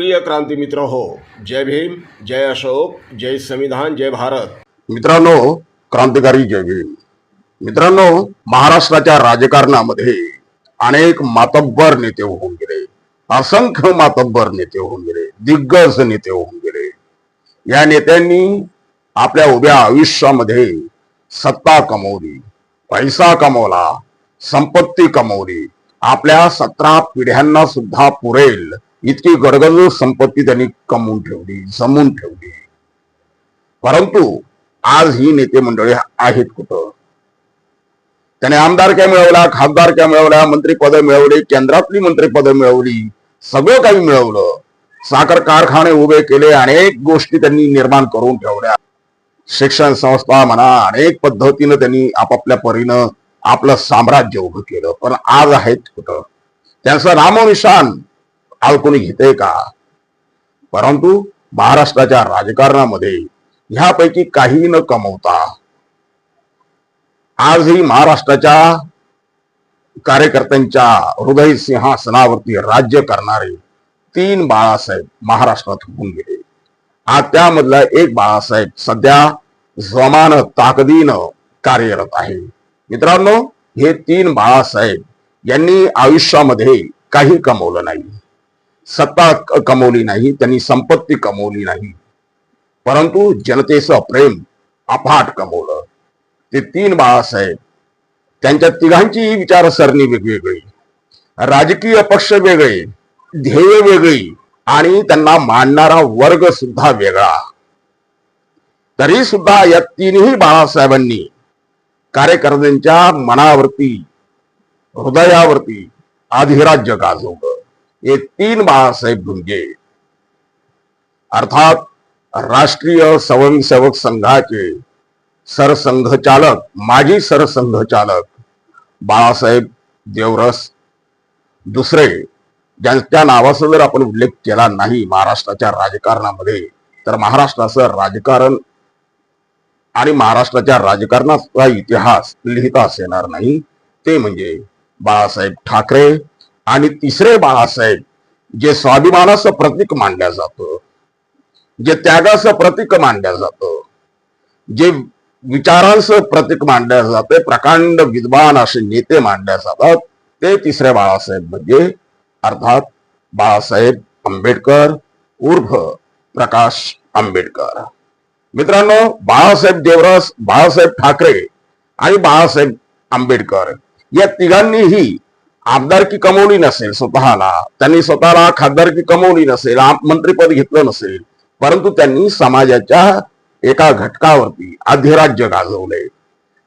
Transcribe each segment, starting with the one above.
प्रिय क्रांती मित्र हो, जय भीम, जय अशोक, जय संविधान, जय भारत. मित्रांनो, क्रांतिकारी जय भीम. मित्रांनो, महाराष्ट्राच्या राजकारणामध्ये अनेक मातब्बर नेते होऊन गेले, असंख्य मातब्बर नेते होऊन गेले, दिग्गज नेते होऊन गेले. या नेत्यांनी आपल्या उभ्या आयुष्यामध्ये सत्ता कमवली, पैसा कमवला, संपत्ती कमवली, आपल्या 17 पिढ्यांना सुद्धा पुरेल इतकी गडगड संपत्ती त्यांनी कमवून ठेवली, जमवून ठेवली. परंतु आज ही नेते मंडळी आहेत कुठं? त्याने आमदारक्या मिळवल्या, खासदारक्या मिळवल्या, मंत्रीपद मिळवली, केंद्रातली मंत्रीपद मिळवली, सगळं काही मिळवलं. साखर कारखाने उभे केले, अनेक गोष्टी त्यांनी निर्माण करून ठेवल्या. शिक्षण संस्था म्हणा, अनेक पद्धतीनं त्यांनी आपापल्या परीनं आपलं साम्राज्य उभं केलं. पण आज आहेत कुठं? त्यांचं नामोनिशान आज कोणी घेते का? परंतु महाराष्ट्राच्या राजकारणामध्ये ह्यापैकी काही न कमवता आजही महाराष्ट्राच्या कार्यकर्त्यांच्या हृदय सिंहासनावरती राज्य करणारे 3 बाळासाहेब महाराष्ट्रात होऊन गेले. आज त्यामधला एक बाळासाहेब सध्या जोमानं ताकदीनं कार्यरत आहे. मित्रांनो, हे 3 बाळासाहेब यांनी आयुष्यामध्ये काही कमवलं नाही, सत्ता कमवली नाही, त्यांनी संपत्ती कमवली नाही, परंतु जनतेचं प्रेम अफाट कमवलं. ते 3 बाळासाहेब, त्यांच्या तिघांची विचारसरणी वेगवेगळी, राजकीय पक्ष वेगळे, ध्येय वेगळी आणि त्यांना मानणारा वर्ग सुद्धा वेगळा. तरी सुद्धा या 3ही बाळासाहेबांनी कार्यकर्त्यांच्या मनावरती, हृदयावरती अधिराज्य गाजवलं. हे 3 बाळासाहेब म्हणजे अर्थात राष्ट्रीय स्वयंसेवक संघाचे सरसंघचालक, माजी सरसंघचालक बाळासाहेब देवरस. दुसरे ज्यांच्या नावाचा जर आपण उल्लेख केला नाही महाराष्ट्राच्या राजकारणामध्ये, तर महाराष्ट्राचं राजकारण आणि महाराष्ट्राच्या राजकारणाचा इतिहास लिहिताच येणार नाही. ते म्हणजे बाळासाहेब ठाकरे. आणि तिसरे बाळासाहेब, जे स्वाभिमानाचं प्रतीक मानलं जातं, जे त्यागाचं प्रतीक मानलं जातं, जे विचारांचं प्रतीक मानलं जाते, प्रकांड विद्वान असे नेते मानले जातात, ते तिसरे बाळासाहेब म्हणजे अर्थात बाळासाहेब आंबेडकर उर्फ प्रकाश आंबेडकर. मित्रांनो, बाळासाहेब देवरस, बाळासाहेब ठाकरे आणि बाळासाहेब आंबेडकर या तिघांनीही आमदारकी कमवली नसेल स्वतःला, त्यांनी स्वतःला खासदारकी कमवली नसेल, मंत्रीपद घेतलं नसेल, परंतु त्यांनी समाजाच्या एका घटकावरती अधिराज्य गाजवले.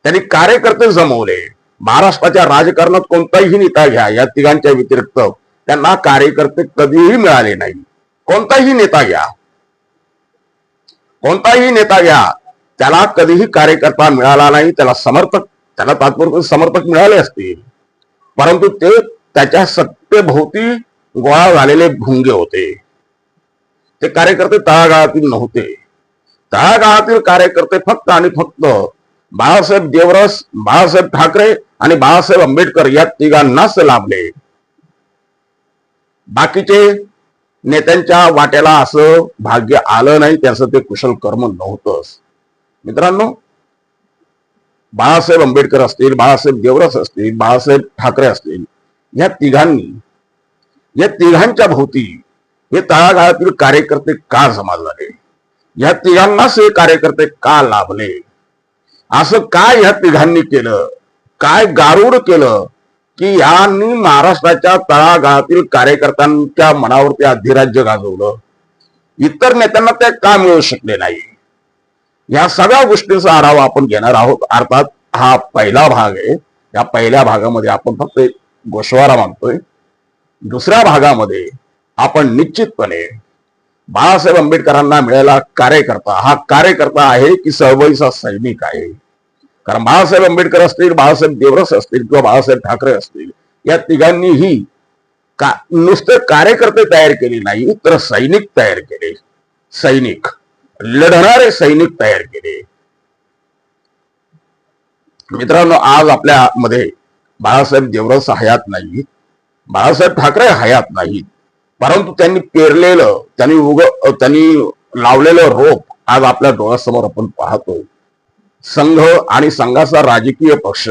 त्यांनी कार्यकर्ते जमवले. महाराष्ट्राच्या राजकारणात कोणताही नेता घ्या, या तिघांच्या व्यतिरिक्त त्यांना कार्यकर्ते कधीही मिळाले नाही. कोणताही नेता घ्या, कोणताही नेता घ्या, त्याला कधीही कार्यकर्ता मिळाला नाही. त्याला तात्पुरते समर्थक मिळाले असतील, परंतु ते त्याच्या सत्तेभोवती गोळा झालेले भुंगे होते. ते कार्यकर्ते तळागाळातील नव्हते. तळागाळातील कार्यकर्ते फक्त आणि फक्त बाळासाहेब देवरस, बाळासाहेब ठाकरे आणि बाळासाहेब आंबेडकर या तिघांनाच लाभले. बाकीचे नेत्यांच्या वाट्याला असं भाग्य आलं नाही, त्यांचं ते कुशल कर्म नव्हतंच. मित्रांनो, बाळासाहेब आंबेडकर असतील, बाळासाहेब देवरस असतील, बाळासाहेब ठाकरे असतील, या तिघांच्या भोवती हे तळागाळातील कार्यकर्ते का जमा झाले? या तिघांनाच हे कार्यकर्ते का लाभले? असं काय ह्या तिघांनी केलं, काय गारुड केलं की यांनी महाराष्ट्राच्या तळागाळातील कार्यकर्त्यांच्या मनावरती अधिराज्य गाजवलं? इतर नेत्यांना ते का मिळू शकले नाही? या सगळ्या गोष्टींचा आढावा आपण घेणार आहोत. अर्थात हा पहिला भाग आहे. या पहिल्या भागामध्ये आपण फक्त गोषवारा मागतोय. दुसऱ्या भागामध्ये आपण निश्चितपणे बाळासाहेब आंबेडकरांना मिळालेला कार्यकर्ता हा कार्यकर्ता आहे की चळवळीचा सैनिक आहे? कारण बाळासाहेब आंबेडकर असतील, बाळासाहेब देवरस असतील किंवा बाळासाहेब ठाकरे असतील, या तिघांनीही नुसते कार्यकर्ते तयार केले नाही, तर सैनिक तयार केले. सैनिक, लढणारे सैनिक तयार केले. मित्रांनो, आज आपल्या मध्ये बाळासाहेब देवरस हयात नाही, बाळासाहेब ठाकरे हयात नाहीत, परंतु त्यांनी पेरलेलं त्यांनी लावलेलं रोप आज आपल्या डोळ्यासमोर आपण पाहतो. संघ आणि संघाचा राजकीय पक्ष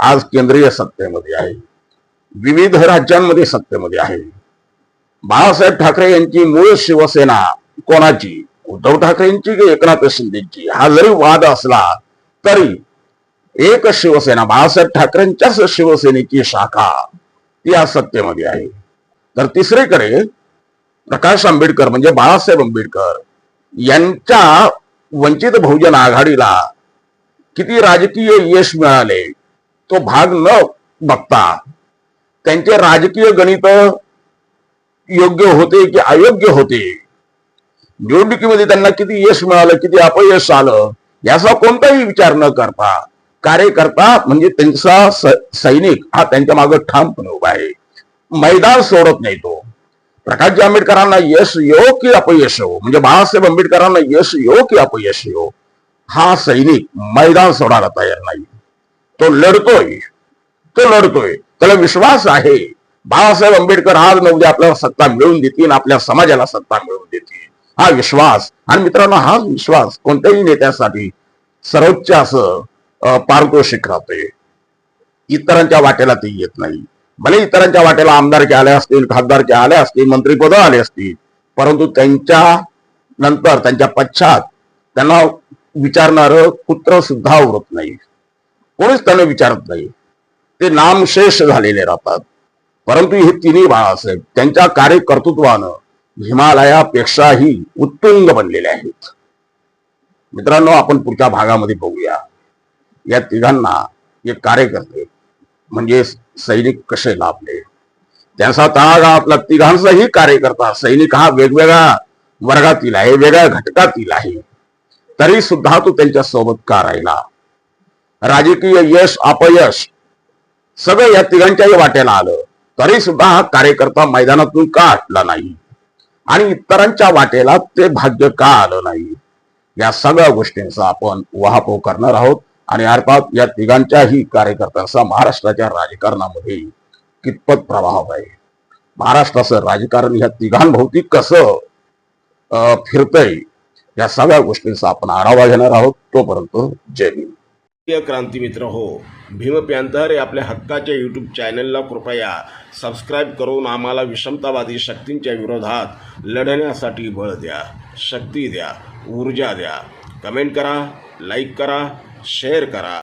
आज केंद्रीय सत्तेमध्ये आहे, विविध राज्यांमध्ये सत्तेमध्ये आहे. बाळासाहेब ठाकरे यांची मूळ शिवसेना कोणाची, उद्धव ठाकरेंची की एकनाथ शिंदेची, हा जरी वाद असला तरी एक शिवसेना बाळासाहेब ठाकरेंच्याच शिवसेनेची शाखा ती आज सत्तेमध्ये आहे. तर तिसरीकडे प्रकाश आंबेडकर म्हणजे बाळासाहेब आंबेडकर यांच्या वंचित बहुजन आघाडीला किती राजकीय यश मिळाले तो भाग न बघता त्यांचे राजकीय गणित योग्य होते की अयोग्य होते, निवडणुकीमध्ये त्यांना किती यश मिळालं किती अपयश आलं याचा कोणताही विचार न करता कार्यकर्ता म्हणजे त्यांचा सैनिक हा त्यांच्या मागे ठामपणे उभा आहे, मैदान सोडत नाही. तो प्रकाशजी आंबेडकरांना यश येवो की अपयश येवो, म्हणजे बाळासाहेब आंबेडकरांना यश येवो की अपयश येवो, हा सैनिक मैदान सोडायला तयार नाही. तो लढतोय, त्याला विश्वास आहे बाळासाहेब आंबेडकर आज न उद्या आपल्याला सत्ता मिळवून देतील, आपल्या समाजाला सत्ता मिळवून देतील, हा विश्वास. आणि मित्रांनो, हा विश्वास कोणत्याही नेत्यासाठी सर्वोच्च असं पारितोषिक राहते. इतरांच्या वाटेला ते येत नाही. भले इतरांच्या वाटेला आमदारकी आले असतील, खासदारकी आले असतील, मंत्रीपद आले असतील, परंतु त्यांच्या नंतर त्यांच्या पश्चात त्यांना विचारणार पुत्र सुद्धा उरत नाही, कोणीच त्यांना विचारत नाही. ते नामशेष झालेले राहतात. परंतु हे तिन्ही बाळासाहेब त्यांच्या कार्यकर्तृत्वानं हिमालयापेक्षाही उत्तुंग बनलेले आहेत. मित्रांनो, आपण पुढच्या भागामध्ये बघूया या तिघांना एक कार्यकर्ते म्हणजे सैनिक कसे लाभले, त्यांचा तळागाळातला तिघांचाही कार्यकर्ता सैनिक हा वेगवेगळ्या वर्गातील आहे, वेगळ्या घटकातील आहे, तरी सुद्धा तो त्यांच्या सोबत का राहिला. राजकीय यश अपयश सगळं या तिघांच्याही वाटेला आलं तरी सुद्धा हा कार्यकर्ता मैदानातून का हटला नाही आणि इतरांच्या वाटेला ते भाग्य का आलं नाही, या सगळ्या गोष्टींचा आपण उहापोह करणार आहोत. आणि अर्थात या तिघांच्याही कार्यकर्त्यांचा महाराष्ट्राच्या राजकारणामध्ये कितपत प्रभाव आहे, महाराष्ट्राचं राजकारण या तिघांभोवती कसं फिरतंय, या सगळ्या गोष्टींचा आपण आढावा घेणार आहोत. तोपर्यंत जय भीम. क्रांती मित्र हो, भीम पॅंथर या आपल्या हक्काच्या यूट्यूब चॅनलला कृपया सबस्क्राईब करून आम्हाला विषमतावादी शक्तींच्या विरोधात लढण्यासाठी बळ द्या, शक्ती द्या, ऊर्जा द्या. कमेंट करा, लाईक करा, शेअर करा.